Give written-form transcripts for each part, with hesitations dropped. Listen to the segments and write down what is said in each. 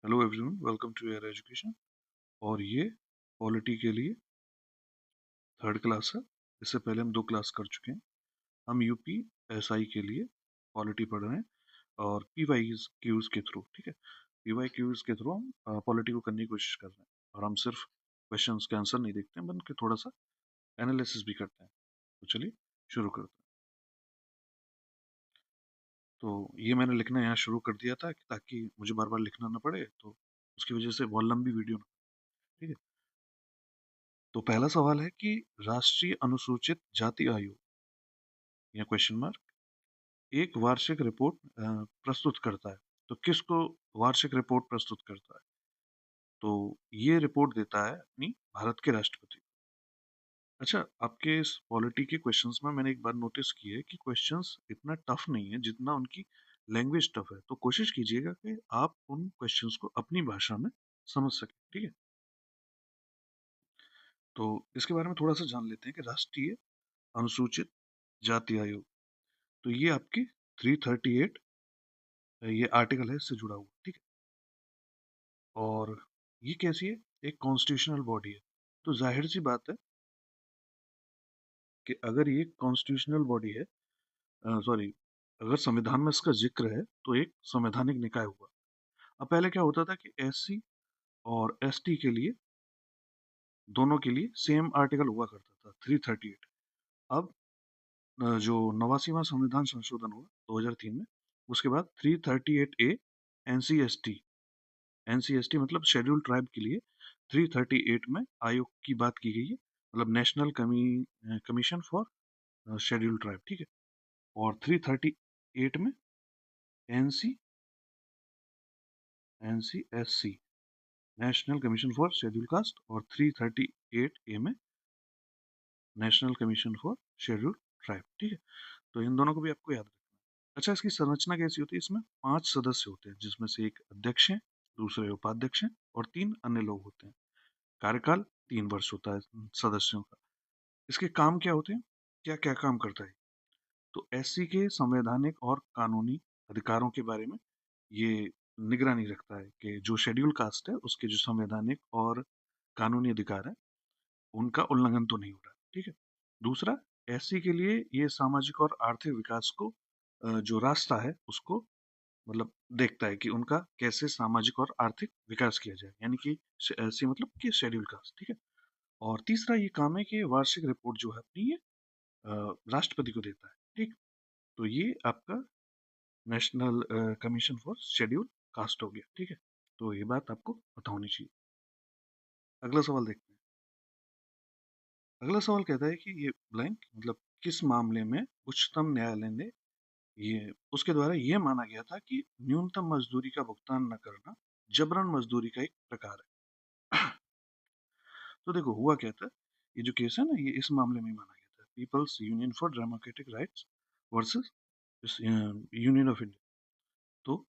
Hello everyone, welcome to your education. और ये polity के लिए थर्ड क्लास है। इससे पहले हम 2 क्लास कर चुके हैं। हम यूपी एसआई के लिए पॉलिटी पढ़ रहे हैं और पीवाई क्यूज के थ्रू। ठीक है, पीवाई क्यूज के थ्रू हम पॉलिटी को करने की कोशिश कर रहे हैं और हम सिर्फ क्वेश्चंस के आंसर नहीं देखते हैं बल्कि थोड़ा सा एनालिसिस भी करते हैं। तो चलिए शुरू करते हैं। तो ये मैंने लिखना यहाँ शुरू कर दिया था ताकि मुझे बार बार लिखना ना पड़े, तो उसकी वजह से बहुत लंबी वीडियो ना। ठीक है, तो पहला सवाल है कि राष्ट्रीय अनुसूचित जाति आयोग या क्वेश्चन मार्क एक वार्षिक रिपोर्ट प्रस्तुत करता है। तो किसको वार्षिक रिपोर्ट प्रस्तुत करता है? तो ये रिपोर्ट देता है अपनी भारत के राष्ट्रपति को। अच्छा, आपके इस पॉलिटी के क्वेश्चंस में मैंने एक बार नोटिस की है कि क्वेश्चंस इतना टफ नहीं है जितना उनकी लैंग्वेज टफ है। तो कोशिश कीजिएगा कि आप उन क्वेश्चंस को अपनी भाषा में समझ सकें। ठीक है, तो इसके बारे में थोड़ा सा जान लेते हैं कि राष्ट्रीय अनुसूचित जाति आयोग, तो ये आपकी 338 ये आर्टिकल है, इससे जुड़ा हुआ। ठीक है, और ये कैसी है? एक कॉन्स्टिट्यूशनल बॉडी है। तो जाहिर सी बात है कि अगर ये कॉन्स्टिट्यूशनल बॉडी है, सॉरी, अगर संविधान में इसका जिक्र है तो एक संवैधानिक निकाय हुआ। अब पहले क्या होता था कि एससी और एसटी के लिए, दोनों के लिए सेम आर्टिकल हुआ करता था 338। अब जो 89वां संविधान संशोधन हुआ 2003 में, उसके बाद 338A एनसीएसटी, एनसीएसटी मतलब शेड्यूल ट्राइब के लिए 338 में आयोग की बात की गई है, मतलब national commission for schedule tribe. ठीक है, और 338 में NC NCSC national commission for schedule caste, और 338A में national commission for schedule tribe. ठीक है, तो इन दोनों को भी आपको याद रखना है। अच्छा, इसकी संरचना कैसी होती है? इसमें 5 सदस्य होते हैं जिसमें से एक अध्यक्ष है, दूसरे उपाध्यक्ष हैं और 3 अन्य लोग होते हैं। कार्यकाल 3 वर्ष होता है सदस्यों का। इसके काम क्या होते हैं? क्या क्या काम करता है? तो एससी के संवैधानिक और कानूनी अधिकारों के बारे में ये निगरानी रखता है कि जो शेड्यूल कास्ट है उसके जो संवैधानिक और कानूनी अधिकार है उनका उल्लंघन तो नहीं हो रहा। ठीक है, दूसरा, एससी के लिए ये सामाजिक और आर्थिक विकास को जो रास्ता है उसको मतलब देखता है कि उनका कैसे सामाजिक और आर्थिक विकास किया जाए, यानी कि एससी मतलब कि शेड्यूल कास्ट। ठीक है, और तीसरा ये काम है कि वार्षिक रिपोर्ट जो है अपनी ये राष्ट्रपति को देता है। ठीक, तो ये आपका national commission for schedule caste हो गया। ठीक है, तो ये बात आपको पता होनी चाहिए। अगला सवाल देखते हैं। अगला सवाल कहता है कि ये ब्लैंक मतलब किस मामले में उच्चतम न्यायालय ने ये उसके द्वारा ये माना गया था कि न्यूनतम मजदूरी का भुगतान न करना जबरन मजदूरी का एक प्रकार है। तो देखो हुआ क्या था, ये जो केस है ना, ये इस मामले में ही माना गया था, people's union for democratic rights versus union of India. तो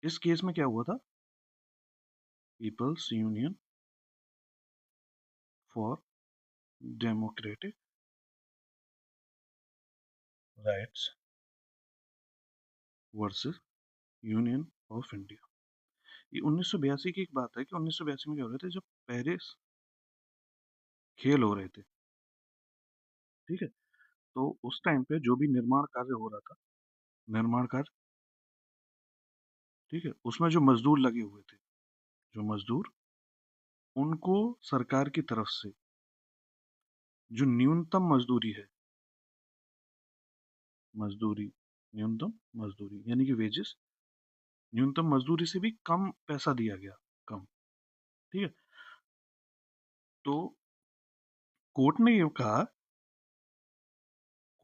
इस केस में क्या हुआ था? People's union for democratic rights versus union of India. ये 1982 की एक बात है कि 1982 में क्या हो रहे थे, जब पेरिस खेल हो रहे थे। ठीक है, तो उस टाइम पे जो भी निर्माण कार्य हो रहा था, निर्माण कार्य, ठीक है, उसमें जो मजदूर लगे हुए थे, जो मजदूर, उनको सरकार की तरफ से जो न्यूनतम मजदूरी है, मजदूरी, न्यूनतम मजदूरी यानी कि वेजेस, न्यूनतम मजदूरी से भी कम पैसा दिया गया, कम। ठीक है, तो कोर्ट ने ये कहा,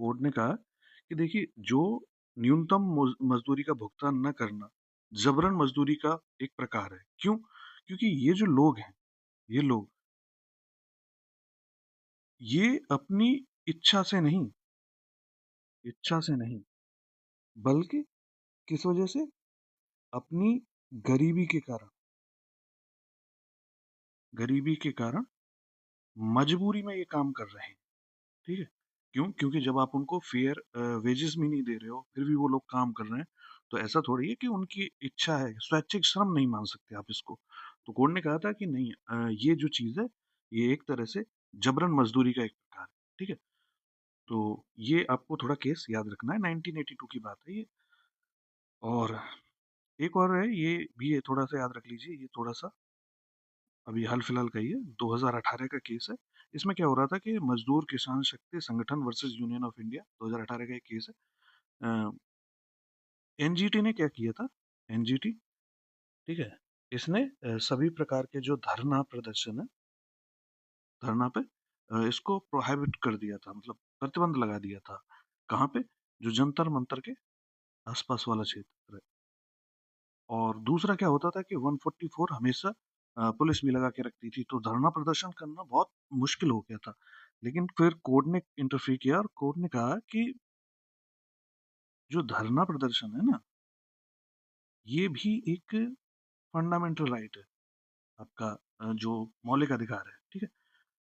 कोर्ट ने कहा कि देखिए, जो न्यूनतम मजदूरी का भुगतान न करना जबरन मजदूरी का एक प्रकार है। क्यों? क्योंकि ये जो लोग हैं, ये लोग, ये अपनी इच्छा से नहीं, इच्छा से नहीं, बल्कि किस वजह से? अपनी गरीबी के कारण, गरीबी के कारण मजबूरी में ये काम कर रहे हैं। ठीक है, क्यों? क्योंकि जब आप उनको फेयर वेजेस भी नहीं दे रहे हो, फिर भी वो लोग काम कर रहे हैं, तो ऐसा थोड़ी है कि उनकी इच्छा है, स्वैच्छिक श्रम नहीं मान सकते आप इसको। तो कोर्ट ने कहा था कि नहीं, ये जो चीज़ है, ये एक तरह से जबरन मज़दूरी का एक प्रकार है, ठीक है? तो ये आपको थोड़ा केस याद रखना है, 1982 की बात है ये। और एक और है, ये भी है, थोड़ा-सा याद रख लीजिए, ये थोड़ा-सा अभी हाल-फिलहाल का ही है, 2018 का केस है। इसमें क्या हो रहा था कि मज़दूर किसान शक्ति संगठन वर्सेस यूनियन ऑफ इंडिया, 2018 का एक केस है। एनजीटी ने क्या किया था, एनजीटी, ठीक है? इसने सभी प्रकार के जो धरना प्रदर्शन है, धरना पे इसको प्रोहिबिट कर दिया था, मतलब प्रतिबंध लगा दिया था। कहाँ पे? जो जंतर मंतर के आसपास वाला क्षेत्र है। और दूसरा क्या होता था कि 144 हमेशा पुलिस भी लगा के रखती थी, तो धरना प्रदर्शन करना बहुत मुश्किल हो गया था। लेकिन फिर कोर्ट ने इंटरफियर किया और कोर्ट ने कहा कि जो धरना प्रदर्शन है ना, ये भी एक फंडामेंटल राइट है आपका, जो मौलिक अधिकार है, ठीक है?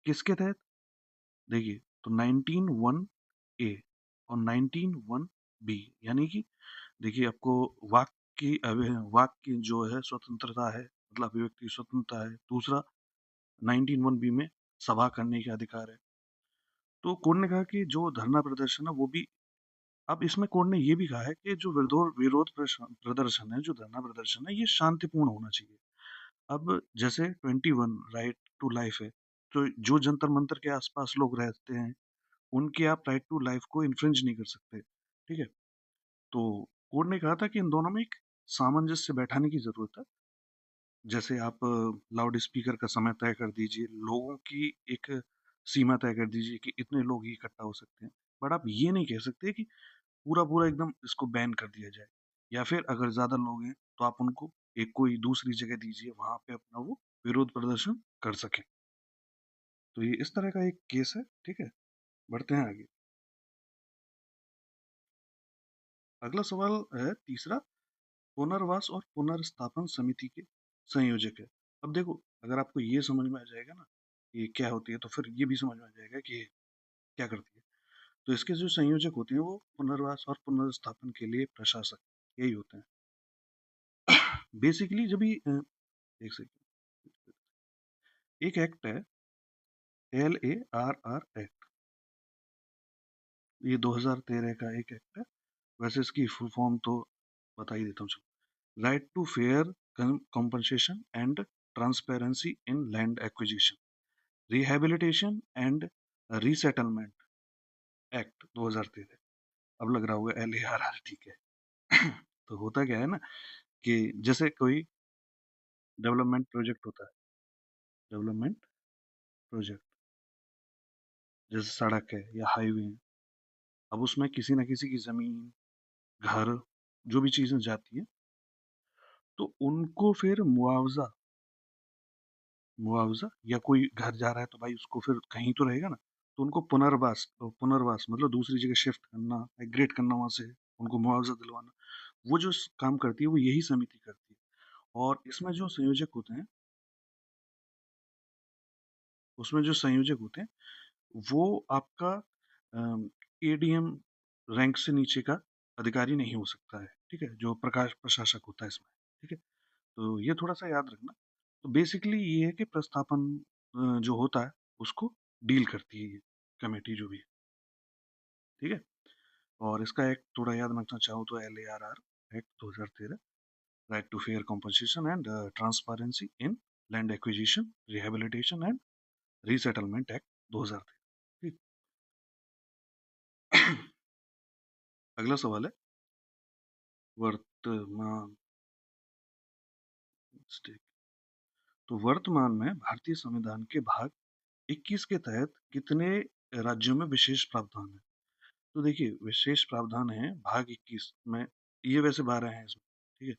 किसके तहत? देखिए, तो 19(1) ए और 19(1) बी, यानी कि देखिए, आपको वाक वाक की जो है स्वतंत्रता है, मतलब अभिव्यक्ति की स्वतंत्रता है। दूसरा 19(1) बी में सभा करने का अधिकार है। तो कोर्ट ने कहा कि जो धरना प्रदर्शन है वो भी, अब इसमें कोर्ट ने ये भी कहा है कि जो विरोध विरोध प्रदर्शन है, जो धरना प्रदर्शन है, ये शांतिपूर्ण होना चाहिए। अब जैसे 21 राइट टू लाइफ है, तो जो जंतर मंतर के आसपास लोग रहते हैं, उनके आप राइट टू लाइफ को इन्फ्रिंज नहीं कर सकते, ठीक है? तो कोर्ट ने कहा था कि इन दोनों में एक सामंजस्य बैठाने की जरूरत है। जैसे आप लाउड स्पीकर का समय तय कर दीजिए, लोगों की एक सीमा तय कर दीजिए कि इतने लोग ही इकट्ठा हो सकते हैं। बट आप ये नहीं कह सकते कि पूरा पूरा एकदम इसको बैन कर दिया जाए, या फिर अगर ज्यादा लोग हैं तो आप उनको एक कोई दूसरी जगह दीजिए, वहां पे अपना वो विरोध प्रदर्शन कर सके। तो ये इस तरह का एक केस है, ठीक है? बढ़ते हैं आगे। अगला सवाल है तीसरा, पुनर्वास और पुनर्स्थापन समिति के संयोजक है। अब देखो, अगर आपको ये समझ में आ जाएगा ना ये क्या होती है, तो फिर ये भी समझ में आ जाएगा कि ये क्या करती है। तो इसके जो संयोजक होते हैं वो पुनर्वास और पुनर्स्थापन के लिए प्रशासक यही होते हैं। बेसिकली जब भी एक सेकंड, एक एक्ट है, LARR एक्ट, ये 2013 का एक एक्ट है। वैसे इसकी फुल फॉर्म तो बता ही देता हूँ, चलो। Right to fair compensation and transparency in land acquisition, rehabilitation and resettlement act 2013। अब लग रहा होगा LARR, ठीक है। तो होता क्या है ना कि जैसे कोई डेवलपमेंट प्रोजेक्ट होता है, डेवलपमेंट प्रोजेक्ट जैसे सड़क है या हाईवे है, अब उसमें किसी ना किसी की जमीन, घर, जो भी चीजें जाती है, तो उनको फिर मुआवजा, मुआवजा या कोई घर जा रहा है तो भाई उसको फिर कहीं तो रहेगा ना, तो उनको पुनर्वास, पुनर्वास मतलब दूसरी जगह शिफ्ट करना, माइग्रेट करना वहां से, उनको मुआवजा दिलवाना, वो जो काम करती है वो यही समिति करती है। और इसमें जो संयोजक होते हैं, उसमें जो संयोजक होते हैं वो आपका ADM रैंक से नीचे का अधिकारी नहीं हो सकता है, ठीक है? जो प्रकाश प्रशासक होता है इसमें, ठीक है? तो ये थोड़ा सा याद रखना। तो बेसिकली ये है कि प्रस्थापन जो होता है उसको डील करती है ये कमेटी जो भी है, ठीक है? और इसका एक थोड़ा याद रखना चाहूँ तो LARR act 2013, right to fair compensation and transparency in land acquisition, rehabilitation and resettlement act 2013, ठीक। अगला सवाल है वर्तमान, तो वर्तमान में भारतीय संविधान के भाग 21 के तहत कितने राज्यों में विशेष प्रावधान है? तो देखिए, विशेष प्रावधान है भाग 21 में, ये वैसे 12 हैं इसमें, ठीक है?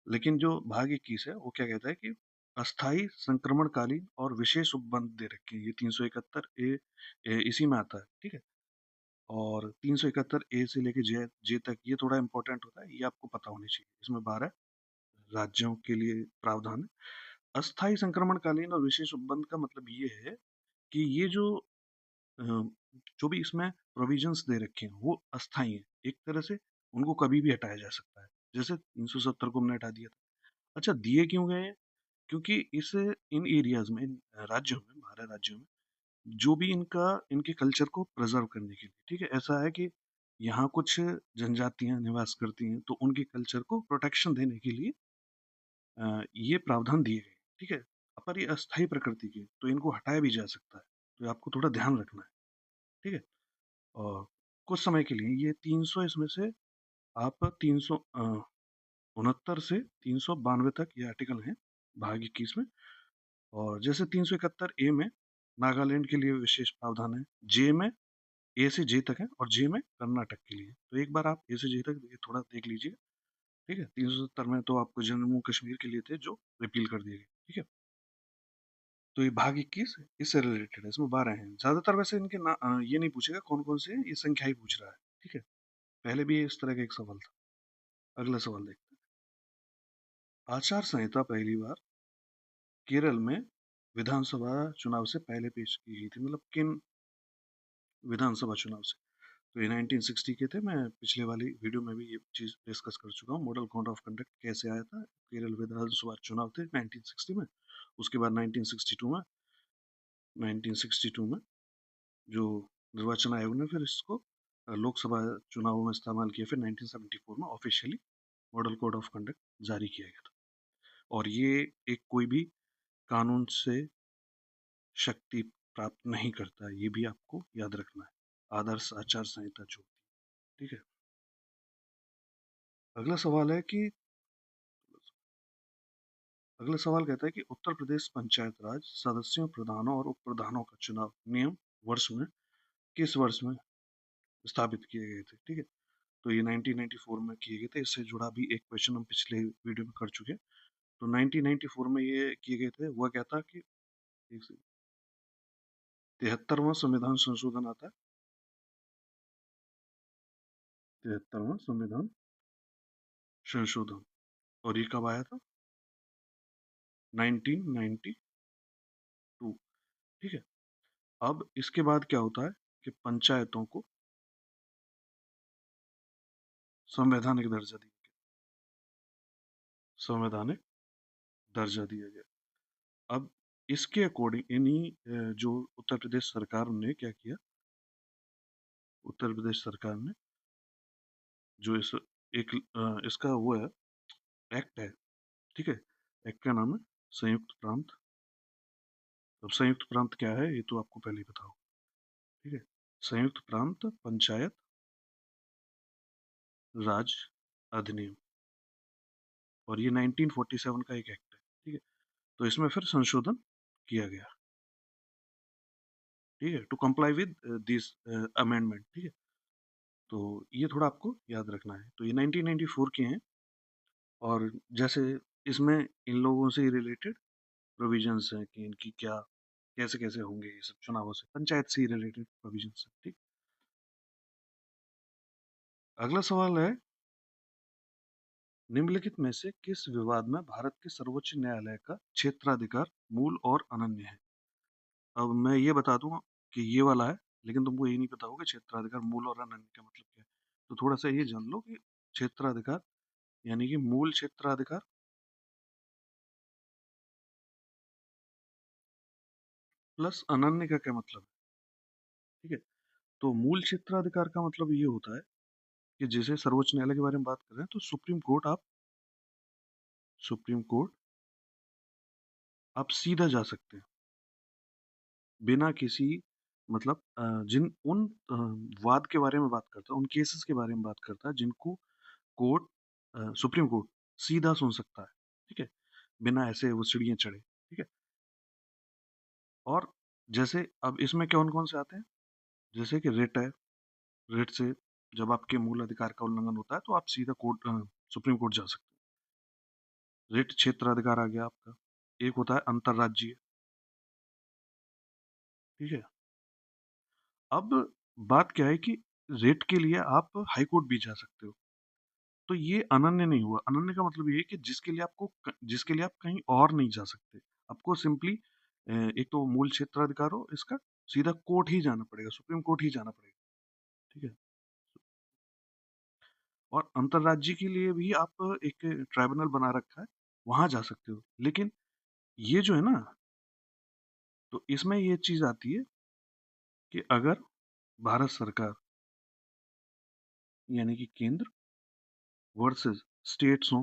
लेकिन जो भाग 21 है वो क्या कहता है कि अस्थाई संक्रमणकालीन और विशेष उपबंध दे रखे हैं, ये 371 ए इसी में आता है, ठीक है? और 371 ए से लेके जे जे तक ये थोड़ा इंपॉर्टेंट होता है, ये आपको पता होनी चाहिए। इसमें 12 राज्यों के लिए प्रावधान है। अस्थाई संक्रमणकालीन और विशेष उपबंध का मतलब ये है कि ये अ, जो भी इसमें प्रोविजंस दे रखे हैं वो अस्थाई हैं, एक तरह से उनको कभी भी हटाया जा सकता है। जैसे 370 को हमने हटा दिया था। अच्छा, दिए क्यों गए हैं? क्योंकि इन एरियाज में, इन राज्यों में, 12 राज्यों में, जो भी इनके कल्चर को प्रिजर्व करने के लिए, ठीक है, ऐसा है कि यहाँ कुछ जनजातियां निवास करती हैं, तो उनके कल्चर को प्रोटेक्शन देने के लिए ये प्रावधान दिए गए, ठीक है। पर ये अस्थायी प्रकृति के, तो इनको हटाया भी जा सकता है, तो आपको थोड़ा ध्यान रखना है, ठीक है। और कुछ समय के लिए ये 300, इसमें से आप 369 से 392 तक ये आर्टिकल हैं भाग 21 में। और जैसे 371 ए में नागालैंड के लिए विशेष प्रावधान है, जे में ए से जे तक है, और जे में कर्नाटक के लिए। तो एक बार आप ए से जे तक ये थोड़ा देख लीजिए, ठीक है। 370 में तो आपको जम्मू कश्मीर के लिए थे, जो रिपील कर दिए गए, ठीक है। तो ये भाग 21 इससे रिलेटेड है, इसमें 12 हैं। ज्यादातर वैसे इनके ये नहीं पूछेगा कौन कौन से हैं, ये संख्या ही पूछ रहा है, ठीक है। पहले भी इस तरह का एक सवाल था। अगला सवाल देखते हैं। आचार संहिता पहली बार केरल में विधानसभा चुनाव से पहले पेश की गई थी, मतलब किन विधानसभा चुनाव से? तो ये 1960 के थे। मैं पिछले वाली वीडियो में भी ये चीज डिस्कस कर चुका हूँ, मॉडल कोड ऑफ कंडक्ट कैसे आया था। केरल विधानसभा चुनाव थे 1960 में। उसके बाद 1962 में जो निर्वाचन आयोग ने फिर इसको लोकसभा चुनावों में इस्तेमाल किया। फिर 1974 में officially model code of conduct जारी किया गया था। और ये एक कोई भी कानून से शक्ति प्राप्त नहीं करता है, ये भी आपको याद रखना है। आदर्श आचार संहिता जो, ठीक है। अगला सवाल है कि अगला सवाल कहता है कि उत्तर प्रदेश पंचायत राज सदस्यों, प्रधानों और उप प्रधानों का चुनाव नियम वर्ष में किस वर्ष में स्थापित किए गए थे, ठीक है। तो ये 1994 में किए गए थे। इससे जुड़ा भी एक क्वेश्चन हम पिछले वीडियो में कर चुके हैं। तो 1994 में ये किए गए थे। हुआ क्या था कि 73वां संविधान संशोधन आता है। 73वां संविधान संशोधन, और ये कब आया था? 1992, ठीक है। अब इसके बाद क्या होता है कि पंचायतों को संवैधानिक दर्जा दिया गया। संवैधानिक दर्जा दिया गया। अब इसके अकॉर्डिंग इन्हीं जो उत्तर प्रदेश सरकार ने क्या किया, उत्तर प्रदेश सरकार ने जो इसका वो है, एक्ट है, ठीक है। एक्ट का नाम है संयुक्त प्रांत। अब संयुक्त प्रांत क्या है ये तो आपको पहले ही बताओ, ठीक है। संयुक्त प्रांत पंचायत राज अधिनियम, और ये 1947 का एक एक्ट है, ठीक है। तो इसमें फिर संशोधन किया गया, ठीक है, to comply with this amendment, ठीक है। तो ये थोड़ा आपको याद रखना है। तो ये 1994 के हैं। और जैसे इसमें इन लोगों से रिलेटेड प्रोविजंस हैं कि इनकी क्या, कैसे कैसे होंगे ये सब चुनावों से, पंचायत से रिलेटेड प्रोविजंस हैं, ठीक। अगला सवाल है, निम्नलिखित में से किस विवाद में भारत के सर्वोच्च न्यायालय का क्षेत्राधिकार मूल और अनन्य है? अब मैं ये बता दूंगा कि ये वाला है, लेकिन तुमको ये नहीं पता होगा क्षेत्राधिकार मूल और अनन्य का मतलब क्या है। तो थोड़ा सा ये जान लो कि क्षेत्राधिकार यानी कि मूल क्षेत्राधिकार प्लस अनन्य का क्या मतलब है, ठीक है। तो मूल क्षेत्राधिकार का मतलब ये होता है कि जैसे सर्वोच्च न्यायालय के बारे में बात कर रहे हैं, तो सुप्रीम कोर्ट आप सीधा जा सकते हैं बिना किसी, मतलब जिन उन वाद के बारे में बात करता है, उन केसेस के बारे में बात करता है जिनको कोर्ट, सुप्रीम कोर्ट सीधा सुन सकता है, ठीक है, बिना ऐसे वो सीढ़ियाँ चढ़े, ठीक है। और जैसे अब इसमें कौन कौन से आते हैं, जैसे कि रिट है। रिट से जब आपके मूल अधिकार का उल्लंघन होता है तो आप सीधा सुप्रीम कोर्ट जा सकते हैं। रिट क्षेत्राधिकार आ गया आपका। एक होता है अंतरराज्यीय, ठीक है। अब बात क्या है कि रिट के लिए आप हाई कोर्ट भी जा सकते हो। तो ये अनन्य नहीं हुआ। अनन्य का मतलब ये है कि जिसके लिए आप कहीं और नहीं जा सकते। आपको सिंपली एक तो मूल क्षेत्राधिकार हो इसका, सीधा कोर्ट ही जाना पड़ेगा, सुप्रीम कोर्ट ही जाना पड़ेगा, ठीक है। और अंतर्राज्य के लिए भी आप एक ट्राइब्यूनल बना रखा है, वहां जा सकते हो। लेकिन ये जो है ना, तो इसमें ये चीज आती है कि अगर भारत सरकार यानी कि केंद्र वर्सेस स्टेट्स हो,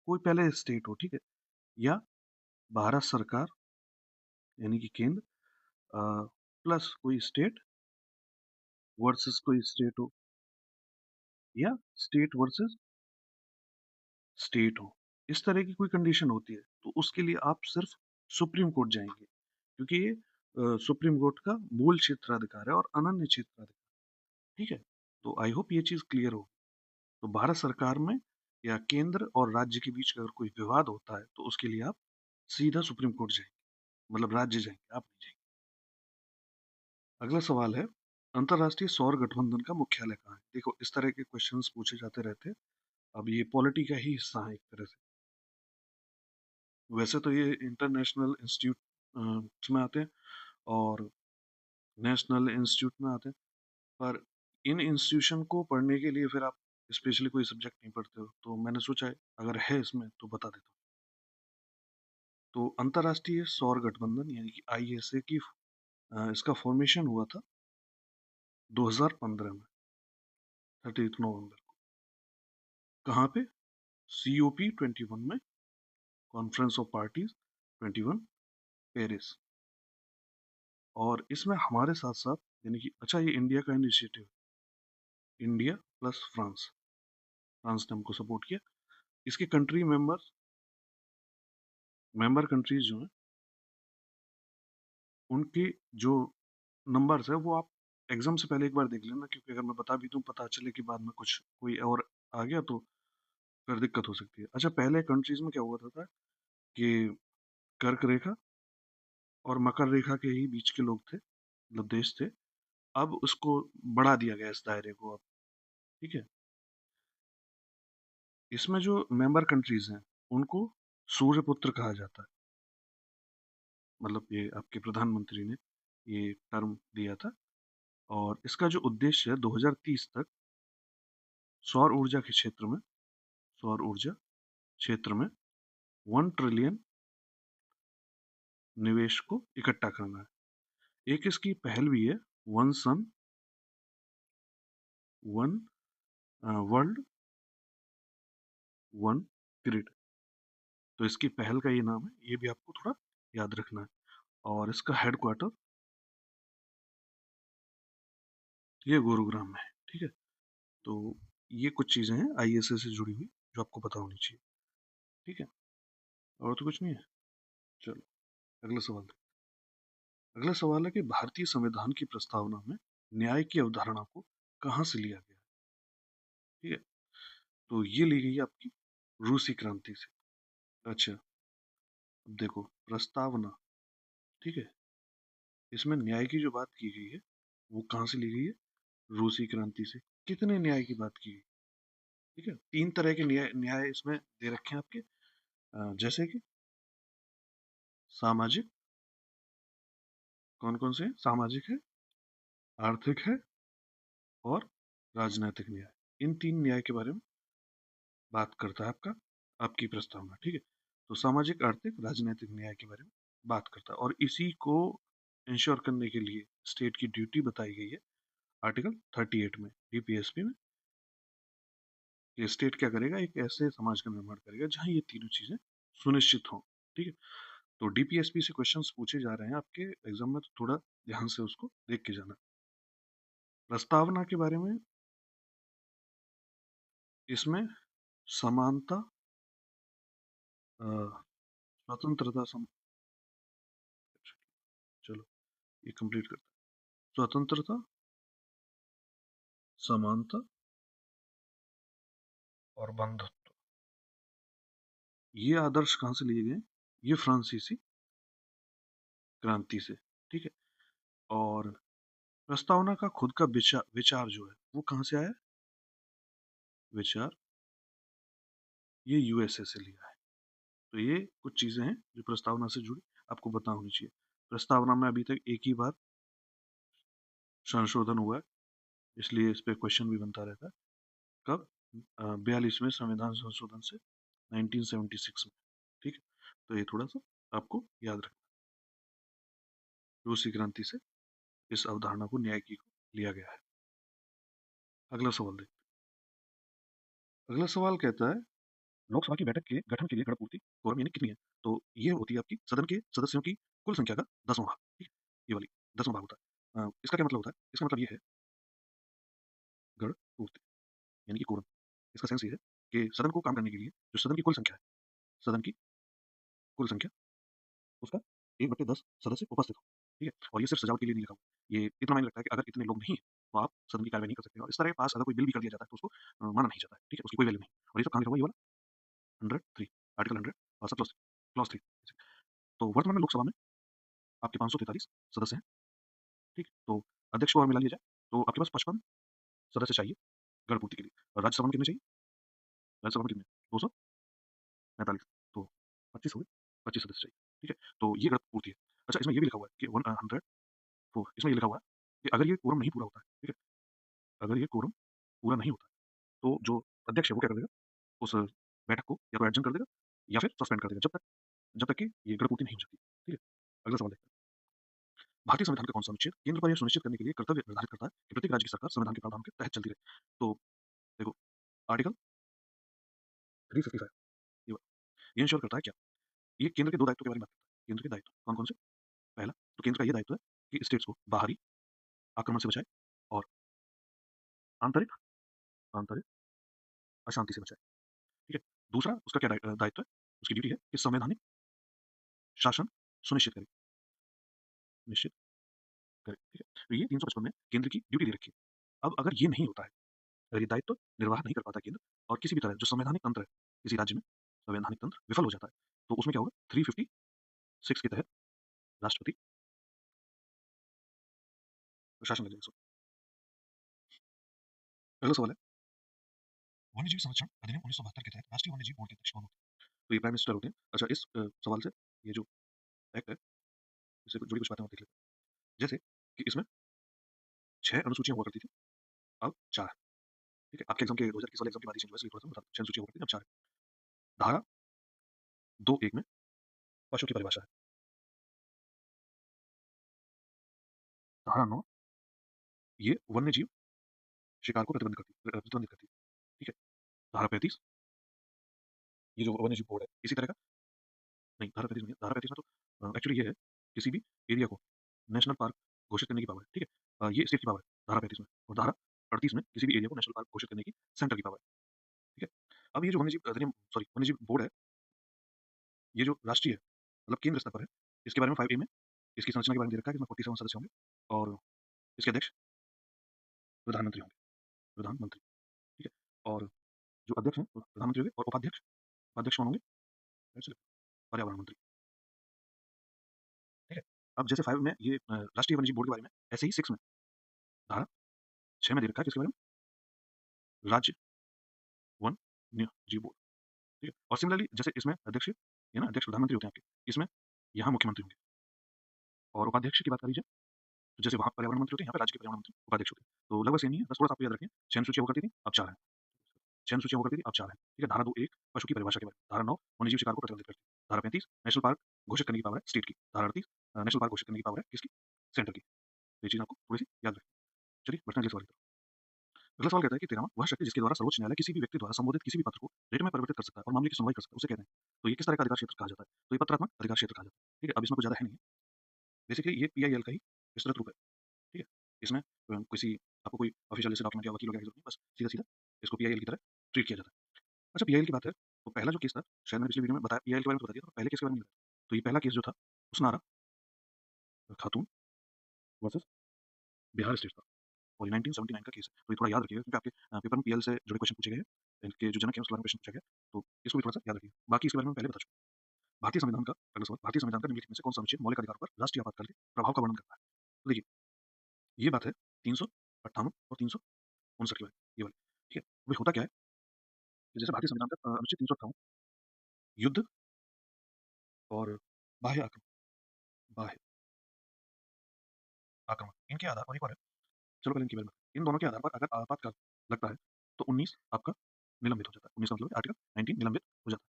कोई पहले स्टेट हो, ठीक है, या भारत सरकार यानी कि केंद्र प्लस कोई स्टेट वर्सेस कोई स्टेट हो, या स्टेट वर्सेस स्टेट हो, इस तरह की कोई कंडीशन होती है, तो उसके लिए आप सिर्फ सुप्रीम कोर्ट जाएंगे, क्योंकि ये सुप्रीम कोर्ट का मूल क्षेत्राधिकार है और अनन्य क्षेत्राधिकार, ठीक है। तो आई होप ये चीज क्लियर हो। तो भारत सरकार में या केंद्र और राज्य के बीच अगर कोई विवाद होता है, तो उसके लिए आप सीधा सुप्रीम कोर्ट जाएंगे, मतलब राज्य जाएंगे, आप नहीं जाएंगे। अगला सवाल है, अंतरराष्ट्रीय सौर गठबंधन का मुख्यालय कहाँ है? देखो, इस तरह के क्वेश्चंस पूछे जाते रहते हैं। अब ये पॉलिटी का ही हिस्सा है एक तरह से। वैसे तो ये इंटरनेशनल इंस्टीट्यूट में आते हैं और नेशनल इंस्टीट्यूट में आते हैं, पर इन इंस्टीट्यूशन को पढ़ने के लिए फिर आप स्पेशली कोई सब्जेक्ट नहीं पढ़ते हो, तो मैंने सोचा है अगर है इसमें तो बता देता हूँ। तो अंतरराष्ट्रीय सौर गठबंधन यानी कि आईएसए की इसका फॉर्मेशन हुआ था 2015 में, 30 नवंबर को। कहाँ पे? COP 21 में, कॉन्फ्रेंस ऑफ पार्टीज 21, पेरिस। और इसमें हमारे साथ साथ यानी कि अच्छा, ये इंडिया का initiative, India plus France, France ने हमको सपोर्ट किया। इसके मेंबर कंट्रीज जो हैं, उनके जो नंबर्स है वो आप एग्जाम से पहले एक बार देख लेना, क्योंकि अगर मैं बता भी दूं, पता चले कि बाद में कुछ कोई और आ गया तो फिर दिक्कत हो सकती है। अच्छा, पहले कंट्रीज में क्या हुआ था कि कर्क रेखा और मकर रेखा के ही बीच के लोग थे, मतलब देश थे। अब उसको बढ़ा दिया गया इस दायरे को अब, ठीक है। इसमें जो मेंबर कंट्रीज हैं उनको सूर्यपुत्र कहा जाता है, मतलब ये आपके प्रधानमंत्री ने ये टर्म दिया था। और इसका जो उद्देश्य है 2030 तक सौर ऊर्जा के क्षेत्र में, सौर ऊर्जा क्षेत्र में 1 ट्रिलियन निवेश को इकट्ठा करना है। एक इसकी पहल भी है, one sun one world one grid. तो इसकी पहल का ये नाम है, ये भी आपको थोड़ा याद रखना है। और इसका हेडक्वार्टर ये गुरुग्राम में है, ठीक है। तो ये कुछ चीजें हैं आईएसए से जुड़ी हुई जो आपको पता होनी चाहिए, ठीक है। और तो कुछ नहीं है। चलो अगला सवाल। अगला सवाल है कि भारतीय संविधान की प्रस्तावना में न्याय की अवधारणा को कहाँ से लिया गया है, ठीक है। तो ये ली गई है आपकी रूसी क्रांति से। अच्छा, अब देखो प्रस्तावना, ठीक है, इसमें न्याय की जो बात की गई है वो कहाँ से ली गई है? रूसी क्रांति से। कितने न्याय की बात की गई? ठीक है, 3 तरह के न्याय न्याय इसमें दे रखे हैं आपके, जैसे कि सामाजिक, कौन कौन से हैं? सामाजिक है, आर्थिक है और राजनीतिक न्याय। इन 3 न्याय के बारे में बात करता है आपका आपकी प्रस्तावना, ठीक है। तो सामाजिक, आर्थिक, राजनीतिक न्याय के बारे में बात करता है, और इसी को इंश्योर करने के लिए स्टेट की ड्यूटी बताई गई है आर्टिकल 38 में डीपीएसपी में, कि स्टेट क्या करेगा, एक ऐसे समाज का निर्माण करेगा जहां ये तीनों चीजें सुनिश्चित हों, ठीक है। तो डीपीएसपी से क्वेश्चंस पूछे जा रहे हैं आपके एग्जाम में, तो थोड़ा ध्यान से उसको देख के जाना। प्रस्तावना के बारे में, इसमें समानता, अ, स्वतंत्रता चलो ये कंप्लीट करते हैं। स्वतंत्रता, समानता और बंधुत्व, ये आदर्श कहाँ से लिए गए? ये फ्रांसीसी क्रांति से, ठीक है। और प्रस्तावना का खुद का विचार विचार जो है वो कहाँ से आया? विचार ये यूएसए से लिया है। तो ये कुछ चीजें हैं जो प्रस्तावना से जुड़ी आपको पता होनी चाहिए। प्रस्तावना में अभी तक एक ही बार संशोधन हुआ है, इसलिए इस पे क्वेश्चन भी बनता रहता है। कब? 42वें संविधान संशोधन से 1976 में। ठीक है, तो ये थोड़ा सा आपको याद रखना। रूसी क्रांति से इस अवधारणा को न्यायिकी को लिया गया है। अगला सवाल देखते हैं। अगला सवाल कहता है लोकसभा की बैठक के गठन के लिए गणपूर्ति कोरम यानी कितनी है? तो ये होती है आपकी सदन के सदस्यों की कुल संख्या का 10वां भाग। ठीक है, ये वाली 10वां भाग होता है। इसका क्या मतलब होता है? इसका मतलब ये है गणपूर्ति यानी कि कोरम। इसका सेंस ये है कि सदन को काम करने के लिए जो सदन की कुल संख्या है, सदन की कुल संख्या, उसका 1/10 सदस्य उपस्थित हो। ठीक है, और ये सिर्फ सजावट के लिए नहीं लिखा हुआ। ये इतना मायने रखता है कि अगर इतने लोग नहीं हैं, तो आप सदन की कार्रवाई नहीं कर सकते। और इस तरह पास अगर कोई बिल भी कर दिया जाता है तो उसको माना नहीं जाता है। ठीक है, उसकी कोई वैल्यू नहीं। और ये सब कहाँ लिखा हुआ है? ये वाला 103, आर्टिकल 100 और सब क्लॉज 3। तो वर्तमान में लोकसभा में आपके 543 सदस्य हैं। ठीक है, तो अध्यक्ष को और मिला लिया जाए तो आपके पास 55 सदस्य चाहिए गणपूर्ति के लिए। और राज्यसभा में कितने चाहिए? राज्यसभा में कितने? 245। तो 25 हो गए, 25 सदस्य चाहिए। ठीक है, तो ये गणपूर्ति है। अच्छा, इसमें ये भी लिखा हुआ है कि 104, इसमें ये लिखा हुआ है कि अगर ये कोरम नहीं पूरा होता है, ठीक है, अगर ये कोरम पूरा नहीं होता है, तो जो अध्यक्ष है वो क्या कर देगा? उस बैठक को या तो एडजर्न कर देगा या फिर सस्पेंड कर देगा जब तक कि ये गणपूर्ति नहीं हो जाती। ठीक है, अगला सवाल देखते हैं। भारतीय संविधान का कौन सा अनुच्छेद केंद्र पर यह सुनिश्चित करने के लिए कर्तव्य निर्धारित करता है कि प्रत्येक राज्य की सरकार संविधान के प्रावधानों के तहत चलती रहे? तो देखो, आर्टिकल 355, ये ये इंश्योर करता है क्या? ये केंद्र के 2 दायित्वों के बारे में बात करता है। केंद्र के दायित्व कौन-कौन से? पहला, तो केंद्र का ये दायित्व है कि स्टेट्स को बाहरी आक्रमण से बचाए और आंतरिक आंतरिक अशांति से बचाए। ठीक है? दूसरा उसका क्या दायित्व है? उसकी ड्यूटी है कि संवैधानिक शासन सुनिश्चित करे, निश्चित करे। ठीक है? तो ये 355 में केंद्र की ड्यूटी दे रखी है। अब अगर ये नहीं होता है, अगर ये दायित्व निर्वाह नहीं कर पाता केंद्र और किसी भी तरह जो संवैधानिक तंत्र है, किसी राज्य में संवैधानिक तंत्र विफल हो जाता है, तो उसमें क्या होगा? 356 के तहत राष्ट्रपति शासन लगेगा। अगला सवाल है, वन्यजीव संरक्षण अधिनियम 1972 के तहत राष्ट्रीय वन्यजीव बोर्ड के अध्यक्ष कौन होते हैं? तो ये प्राइम मिनिस्टर होते हैं। अच्छा, इस सवाल से ये जो एक्ट है, इससे जुड़ी कुछ बातें और देख लेते हैं। जैसे कि इसमें 6 अनुसूचियाँ हुआ करती थी, अब 4 है। ठीक है? आपके एग्ज़ाम के 2021 वाले एग्ज़ाम की बात ही चेंज हुआ है, इसलिए थोड़ा-सा बता दूँ। 6 अनुसूचियाँ हुआ करती थी, अब 4 है। धारा 2(1) में पशु की परिभाषा है। धारा 9 ये वन्यजीव शिकार को प्रतिबंधित करती है। ठीक है? धारा 35 ये जो वन्यजीव बोर्ड है, इसी तरह का नहीं, धारा 35 नहीं है। धारा 35 में तो एक्चुअली ये है, किसी भी एरिया को नेशनल पार्क घोषित करने की पावर है। ठीक है? ये स्टेट की पावर है, धारा 35 में। और धारा 38 में किसी भी एरिया को नेशनल पार्क घोषित करने की सेंटर की पावर है। ठीक है? अब ये जो वन्यजीव अधिनियम सॉरी वन्यजीव बोर्ड है, ये जो राष्ट्रीय है, मतलब केंद्र स्तर पर है, इसके बारे में 5A में इसकी संरचना के बारे में दे रखा है कि इसमें 47 सदस्य होंगे और इसके अध्यक्ष प्रधानमंत्री होंगे, प्रधानमंत्री। ठीक है? और जो अध्यक्ष हैं, वो प्रधानमंत्री होंगे और उपाध्यक्ष उपाध्यक्ष कौन होंगे? ऐसे पर्यावरण मंत्री। ठीक है? अब जैसे 5 में ये राष्ट्रीय वन्यजीव बोर्ड के बारे में, ऐसे ही 6 में धारा 6 में दे रखा है किसके बारे में? राज्य वन्य जीव बोर्ड। ठीक है? और सिमिलरली जैसे इसमें अध्यक्ष ये ना अध्यक्ष प्रधानमंत्री होते हैं आपके, इसमें यहाँ मुख्यमंत्री होंगे। और उपाध्यक्ष की बात करी जाए, तो जैसे वहाँ पर्यावरण मंत्री होते हैं, यहाँ पे राज्य के पर्यावरण मंत्री उपाध्यक्ष होते हैं। तो लगभग सेम ही है, बस थोड़ा-सा आपको याद रखें, 6 अनुसूचियाँ हुआ करती थी, अब 4 हैं। 6 अनुसूचियाँ हुआ करती थी, अब 4 हैं। ठीक है? धारा 2(1) पशु की परिभाषा के बारे में, धारा 9 वन्यजीव शिकार को प्रतिबंधित करती है, धारा 35 नेशनल पार्क घोषित करने की पावर है स्टेट की, धारा 38 नेशनल पार्क घोषित करने की पावर है किसकी? सेंटर की। तो ये चीज़ आपको थोड़ी-सी याद रखनी है। चलिए बढ़ते हैं अगले सवाल की तरफ। अगला सवाल कहता है कि 13वां वह शक्ति जिसके द्वारा सर्वोच्च न्यायालय किसी भी व्यक्ति द्वारा संबोधित किसी भी पत्र को रिट में परिवर्तित कर सकता है और मामले की सुनवाई कर सकता है, उसे कहते हैं। तो ये किस तरह का अधिकार क्षेत्र कहा जाता है? तो ये पत्रात्मक अधिकार क्षेत्र कहा जाता है। ठीक है? अब इसमें कुछ ज़्यादा है नहीं है। बेसिकली ये पीआईएल का ही विस्तृत रूप है। ठीक है? इसमें किसी आपको कोई ऑफिशियल जैसे डॉक्यूमेंट या वकील वगैरह की जरूरत नहीं, बस सीधा-सीधा इसको पीआईएल की तरह ट्रीट किया जाता है। अच्छा, पीआईएल की बात है, तो पहला जो केस था, शायद मैंने पिछली वीडियो में बताया, पीआईएल के बारे में तो बता दिया था, पहले केस के बारे में नहीं बताया। तो ये पहला केस जो था, उसनारा खातून वर्सेस बिहार स्टेट था और ये 1979 का केस है। तो ये थोड़ा याद रखिएगा क्योंकि आपके पेपर में पीएल से जुड़े क्वेश्चन पूछे गए हैं। इनके जो जनक है उसके बारे में क्वेश्चन पूछा गया, तो इसको भी थोड़ा-सा याद रखिएगा। बाकी इसके बारे में पहले बता चुका हूँ। भारतीय संविधान का अगला सवाल, भारतीय संविधान का निम्नलिखित में से कौन सा अनुच्छेद मौलिक अधिकारों पर राष्ट्रीय आपातकाल के प्रभाव का वर्णन करता है? तो देखिए, ये बात है 358 और 359 की वाली, ये वाली। ठीक है? अभी होता क्या है कि जैसे भारतीय संविधान का अनुच्छेद 358 युद्ध और बाह्य आक्रमण, बाह्य आक्रमण इनके आधार पर एक और है, चलो पहले इनके बारे में। इन दोनों के आधार पर अगर आपातकाल लगता है, तो 19 आपका निलंबित हो जाता है। 19 का मतलब है आर्टिकल 19 निलंबित हो जाता है,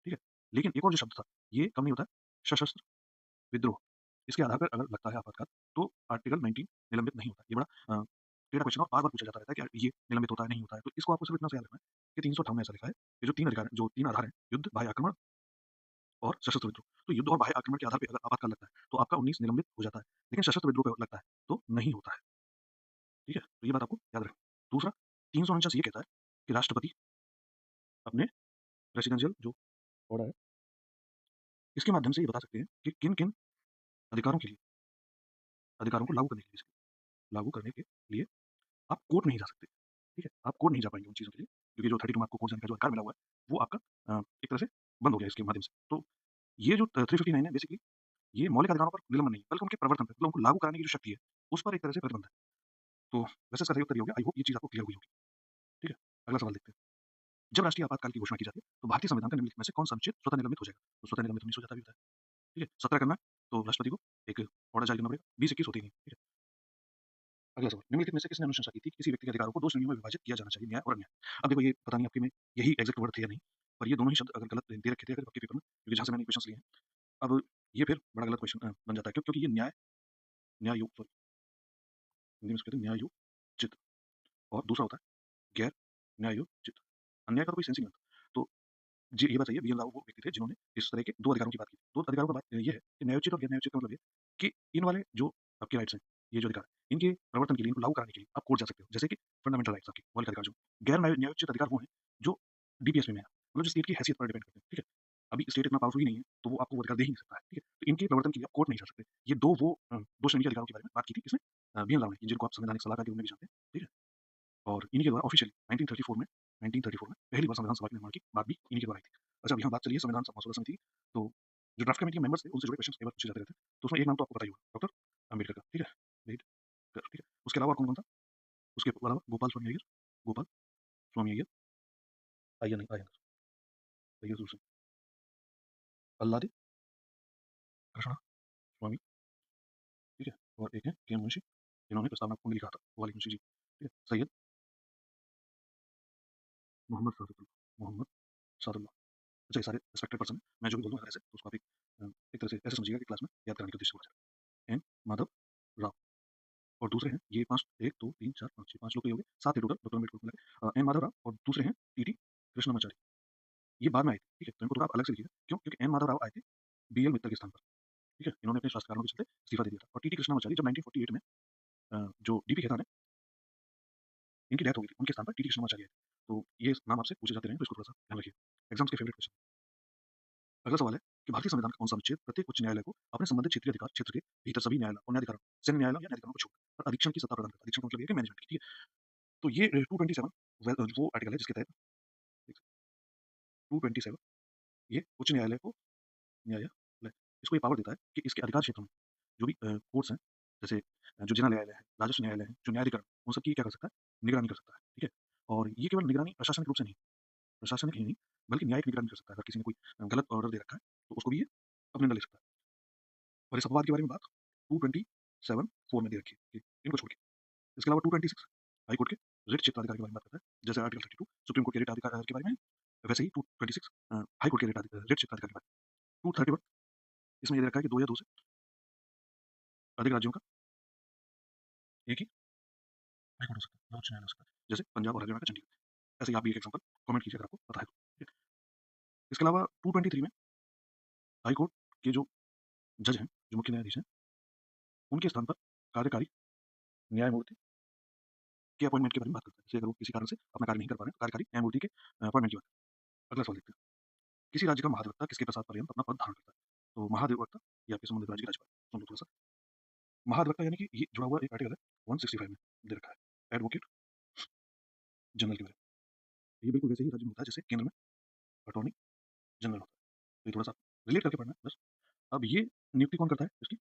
ठीक है? लेकिन एक और जो शब्द था, ये कब नहीं होता है? सशस्त्र विद्रोह। इसके आधार पर अगर लगता है आपातकाल, तो आर्टिकल 19 निलंबित नहीं होता। ये बड़ा टेढ़ा क्वेश्चन और बार-बार पूछा जाता रहता है कि ये निलंबित होता है, नहीं होता है। तो इसको आपको सिर्फ इतना सा याद रखना है कि 358 में ऐसा लिखा है कि जो 3 अधिकार हैं, जो 3 आधार हैं, युद्ध, बाह्य आक्रमण और सशस्त्र विद्रोह। तो युद्ध और बाह्य आक्रमण के आधार पे अगर आपातकाल लगता है, तो आपका 19 निलंबित हो जाता है। लेकिन सशस्त्र विद्रोह पे लगता है, तो नहीं होता है, ठीक है? तो ये बात आपको याद रखनी है। दूसरा, 349 ये कहता है कि राष्ट्रपति अपने प्रेसिडेंशियल जो ऑर्डर है, इसके माध्यम से ये बता सकते हैं कि किन-किन अधिकारों के लिए अधिकारों को लागू करने के लिए आप कोर्ट नहीं जा सकते, ठीक है? आप कोर्ट नहीं जा पाएँगे उन चीज़ों के लिए, क्योंकि जो 32 में आपको कोर्ट जाने का जो अधिकार मिला हुआ है, वो आपका एक तरह से बंद हो गया है इसके माध्यम से। तो ये जो 359 है बेसिकली ये मौलिक अधिकारों पर निलंबन नहीं है, बल्कि उनके प्रवर्तन पे, मतलब उनको लागू कराने की जो शक्ति है, उस पर एक तरह से प्रतिबंध है। तो वैसे इसका सही उत्तर ये हो गया। आई होप ये चीज़ आपको क्लियर हुई होगी, ठीक है? अगला सवाल देखते हैं। जब राष्ट्रीय आपातकाल की घोषणा की जाती है, तो भारतीय संविधान का निम्नलिखित में से कौन सा अनुच्छेद स्वतः निलंबित हो जाएगा? तो स्वतः निलंबित 19 हो जाता भी होता है, ठीक है? 17 करना है, तो राष्ट्रपति को एक ऑर्डर जारी करना पड़ेगा, 20-21 होते ही नहीं, ठीक है? अगला सवाल, निम्नलिखित में से किसने अनुशंसा की थी कि किसी व्यक्ति के अधिकारों को 2 श्रेणियों में विभाजित किया जाना चाहिए, न्याय और अन्याय? अब देखो ये पता नहीं आपके में यही एग्ज़ैक्ट वर्ड थे या नहीं, पर ये दोनों ही शब्द अगर गलत दे रखे थे अगर आपके पेपर में, क्योंकि जहाँ से मैंने क्वेश्चन्स लिए हैं, अब ये फिर बड़ा गलत क्वेश्चन बन जाता है क्योंकि ये न्याय सॉरी हिंदी में इसको कहते हैं न्यायोचित और दूसरा होता है गैर न्यायोचित। अन्याय का तो कोई सेंस ही नहीं बनता। तो जी, ये बताइए बीएन राव वो व्यक्ति थे जिन्होंने इस तरह के 2 अधिकारों की बात की। 2 अधिकारों का बात ये है कि न्यायोचित और गैर न्यायोचित का मतलब ये है कि इन वाले जो आपके राइट्स हैं, ये जो अधिकार हैं, इनके प्रवर्तन के लिए, इनको लागू कराने के लिए आप कोर्ट जा सकते हो। जैसे कि फंडामेंटल राइट्स आपके मौलिक अधिकार जो गैर न्यायोचित अधिकार वो हैं जो डीपीएस में है, मतलब जो स्टेट की हैसियत पर डिपेंड करते हैं, ठीक है? अभी स्टेट इतना पावरफुल ही नहीं है, तो वो आपको वो अधिकार दे ही नहीं सकता है, ठीक है? तो इनके प्रवर्तन के लिए आप कोर्ट नहीं जा सकते। ये 2 वो 2 श्रेणी के अधिकारों के बारे में बात की थी किसने? बीएन राव ने, जिनको आप संवैधानिक सलाहकार के रूप में भी जानते हैं, ठीक है? और इन्हीं के द्वारा ऑफिशियली 1934 में पहली बार संविधान सभा के निर्माण की बात भी इन्हीं के द्वारा आई थी। अच्छा, अब यहाँ बात चली है संविधान मसौदा समिति की, तो जो ड्राफ्ट कमेटी के मेंबर्स थे, उनसे जुड़े क्वेश्चन कई बार पूछे जाते रहते हैं। तो उसमें एक नाम तो आपको पता ही होगा, डॉक्टर अम्बेडकर का, ठीक है? अम्बेडकर, ठीक है? उसके अलावा और कौन-कौन था? उसके अलावा गोपाल स्वामी अय्यर, अय्यर नहीं, अयंगर, अय्यर दूसरे, अल्लादे कृष्णा स्वामी, ठीक है? और एक है के. एम. मुंशी, इन्होंने प्रस्तावना को लिखा था, वो वाली मुंशी जी, ठीक है? सैयद मोहम्मद सादुल्लाह। अच्छा, ये सारे रिस्पेक्टेड पर्सन हैं। मैं जो भी बोलूँ अगर ऐसे तो उसको आप एक तरह से ऐसे समझिएगा कि क्लास में याद कराने के उद्देश्य से बोला जा रहा है। एन माधव राव और दूसरे हैं ये 5 1 2 3 4 5 6 5 लोग तो ये हो गए, 7 थे टोटल डॉक्टर अम्बेडकर को मिला के। एन माधव राव और दूसरे हैं टीटी कृष्णमाचारी। ये बाद में आए थे, ठीक है? तो इनको थोड़ा आप अलग से लिखिएगा। क्यों? क्योंकि एन माधव राव आए थे बीएल मित्तल के स्थान पर, ठीक है? इन्होंने अपने स्वास्थ्य कारणों के चलते इस्तीफा दे दिया था और टीटी कृष्णमाचारी जब 1948 में जो डीपी खेतान है, इनकी डेथ हो गई थी, उनके स्थान पर टीटी कृष्णमाचारी आए थे। तो ये नाम आपसे पूछे जाते रहेंगे, तो इसको थोड़ा-सा ध्यान रखिए। एग्ज़ाम्स के फेवरेट क्वेश्चन। अगला सवाल है कि भारतीय संविधान का कौन-सा अनुच्छेद प्रत्येक उच्च न्यायालय को अपने संबंधित क्षेत्रीय अधिकार क्षेत्र के भीतर सभी न्यायालय और न्यायाधिकरण, सैन्य न्यायालय या न्यायाधिकरणों को छोड़कर अधीक्षण की सत्ता प्रदान करता है। अधीक्षण का मतलब ये है कि मैनेजमेंट की, ठीक है? तो ये 227 वो आर्टिकल है जिसके तहत 227 ये उच्च न्यायालय इसको ये पावर देता है कि इसके अधिकार क्षेत्र में जो भी कोर्ट्स हैं, जैसे जो जिला न्यायालय है, राजस्व न्यायालय है, जो न्यायाधिकरण, उन सब की क्या कर सकता है? निगरानी कर सकता है, ठीक है? और ये केवल निगरानी प्रशासनिक रूप से नहीं, प्रशासनिक ही नहीं, बल्कि न्यायिक निगरानी कर सकता है। अगर किसी ने कोई गलत ऑर्डर दे रखा है, तो उसको भी ये अपने अंडर ले सकता है। और इस अपवाद के बारे में बात 227 4 में दे रखी है, इनको छोड़ के। इसके अलावा 226 हाई कोर्ट के रिट क्षेत्राधिकार के बारे में बात करता है, जैसे आर्टिकल 32 सुप्रीम कोर्ट के रिट अधिकार के बारे में है, वैसे ही 226 हाई कोर्ट के रिट क्षेत्राधिकार के बारे में। 231 इसमें ये दे रखा है कि 2 या 2 से अधिक राज्यों का एक ही हाई कोर्ट हो सकता है, या उच्च न्यायालय हो सकता है, जैसे पंजाब और हरियाणा का चंडीगढ़। ऐसे ही आप भी एक एग्जांपल कमेंट कीजिए अगर आपको पता है तो, ठीक है? इसके अलावा 223 में हाई कोर्ट के जो जज हैं, जो मुख्य न्यायाधीश हैं, उनके स्थान पर कार्यकारी न्यायमूर्ति के अपॉइंटमेंट के बारे में बात करता है। जैसे अगर वो किसी कारण से अपना कार्य नहीं कर पा रहे हैं, तो कार्यकारी न्यायमूर्ति के अपॉइंटमेंट की बात करता है। अगला सवाल देखते हैं। किसी राज्य का महाधिवक्ता किसके प्रसाद पर्यंत अपना पद धारण करता है? तो महाधिवक्ता ये आपके संबंधित राज्य के राज्यपाल। सुन लो थोड़ा-सा। महाधिवक्ता यानी कि ये जुड़ा हुआ एक आर्टिकल है 165 में दे रखा है। एडवोकेट जनरल के बारे में। ये बिल्कुल वैसे ही राज्य में होता है जैसे केंद्र में अटॉर्नी जनरल होता है। तो ये थोड़ा-सा रिलेट करके पढ़ना है बस। अब ये नियुक्ति कौन करता है इसकी?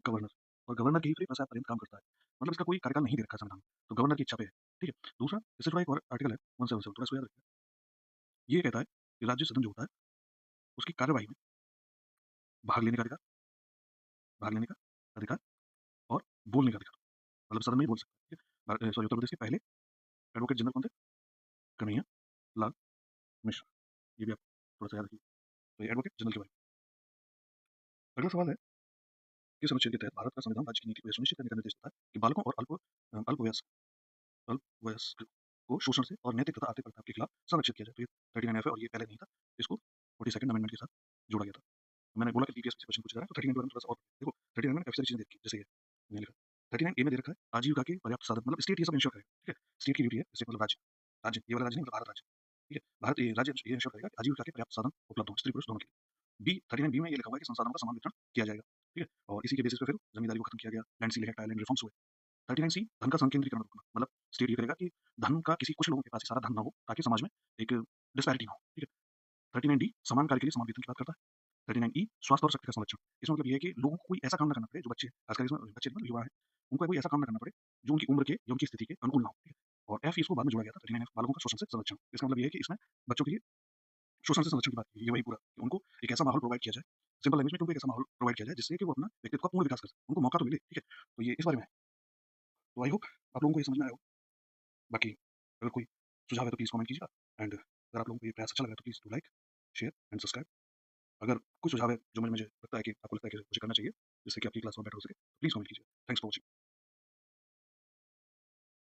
गवर्नर। और गवर्नर के ही प्रसाद पर्यंत काम करता है। मतलब इसका कोई कार्यकाल नहीं दे रखा है संविधान में। तो गवर्नर की इच्छा पे है। ठीक है? दूसरा इससे जुड़ा एक और आर्टिकल है 177 थोड़ा इसको याद रखिएगा। ये कहता है कि राज्य सदन जो होता है उसकी कार्यवाही में भाग लेने का अधिकार भाग लेने का अधिकार और बोलने का अधिकार। मतलब सदन में ही बोल सकता है। ठीक है? सॉरी उत्तर प्रदेश के पहले एडवोकेट जनरल कौन थे? कन्हैया लाल मिश्रा। ये भी आप थोड़ा-सा याद रखिए। तो ये एडवोकेट जनरल के बारे में। अगला सवाल है, किस अनुच्छेद के तहत भारत का संविधान राज्य की नीति को यह सुनिश्चित करने का निर्देश देता है कि बालकों और अल्पवयस्क अल्पवयस्क को शोषण से और नैतिक तथा आर्थिक प्रथाओं के खिलाफ संरक्षित किया जाए। तो ये 39 एफ है और ये पहले नहीं था। इसको 42nd अमेंडमेंट के साथ जोड़ा गया था। मैंने बोला कि टीपीएस से क्वेश्चन पूछा जा रहा है, तो 39 के बारे में थोड़ा-सा और देखो। 39 में काफ़ी सारी चीज़ें दे रखी हैं, जैसे ये मैंने लिखा 39 ए में दे रखा है आजीविका के पर्याप्त साधन, मतलब स्टेट ये सब इंश्योर करेगा, ठीक है? स्टेट की ड्यूटी है, स्टेट मतलब राज्य। राज्य, ये वाला राज्य नहीं मतलब भारत राज्य, ठीक है? भारत ये राज्य ये इंश्योर करेगा कि आजीविका के पर्याप्त साधन उपलब्ध हों स्त्री-पुरुष दोनों के लिए। बी 39 बी में ये लिखा हुआ है कि संसाधनों का समान वितरण किया जाएगा, ठीक है? और इसी के बेसिस पे फिर जमींदारी को खत्म किया गया, land ceiling act, island reforms हुए। 39 सी धन का संकेंद्रीकरण रोकना, मतलब स्टेट ये करेगा कि धन का किसी कुछ लोगों के पास ही सारा धन ना हो, ताकि समाज में एक डिस्पैरिटी ना हो, ठीक है? 39 डी समान कार्य के लिए समान वेतन की बात करता है। 39 ई स्वास्थ्य और शक्ति का संरक्षण। इसमें मतलब ये है कि लोगों को कोई ऐसा काम ना करना पड़े, जो बच्चे खासकर इसमें बच्चे मतलब युवा हैं, उनको कोई ऐसा काम ना करना पड़े जो उनकी उम्र के या उनकी स्थिति के अनुकूल ना हो, ठीक है? और एफ इसको बाद में जोड़ा गया था 39 एफ, बालकों का शोषण से संरक्षण। इसका मतलब ये है कि इसमें बच्चों के लिए शोषण से संरक्षण की बात की है, ये वही पूरा कि उनको एक ऐसा माहौल प्रोवाइड किया जाए, सिंपल लैंग्वेज में कि उनको एक ऐसा माहौल प्रोवाइड किया जाए जिससे कि वो अपना व्यक्तित्व का पूर्ण विकास कर सकें, उनको मौका तो मिले, ठीक है? तो ये इस बारे में है। तो आई होप आप लोगों को ये समझ में आया हो। बाकी अगर कोई सुझाव है तो प्लीज़ कमेंट कीजिएगा, एंड अगर आप लोगों को ये प्रयास अच्छा लगा तो please do like, share and subscribe. अगर कोई सुझाव है जो मुझे मुझे लगता है कि आपको लगता है कि मुझे करना चाहिए, जिससे कि आपकी क्लास और बेटर हो सके, प्लीज़ कमेंट कीजिए। Thanks for watching.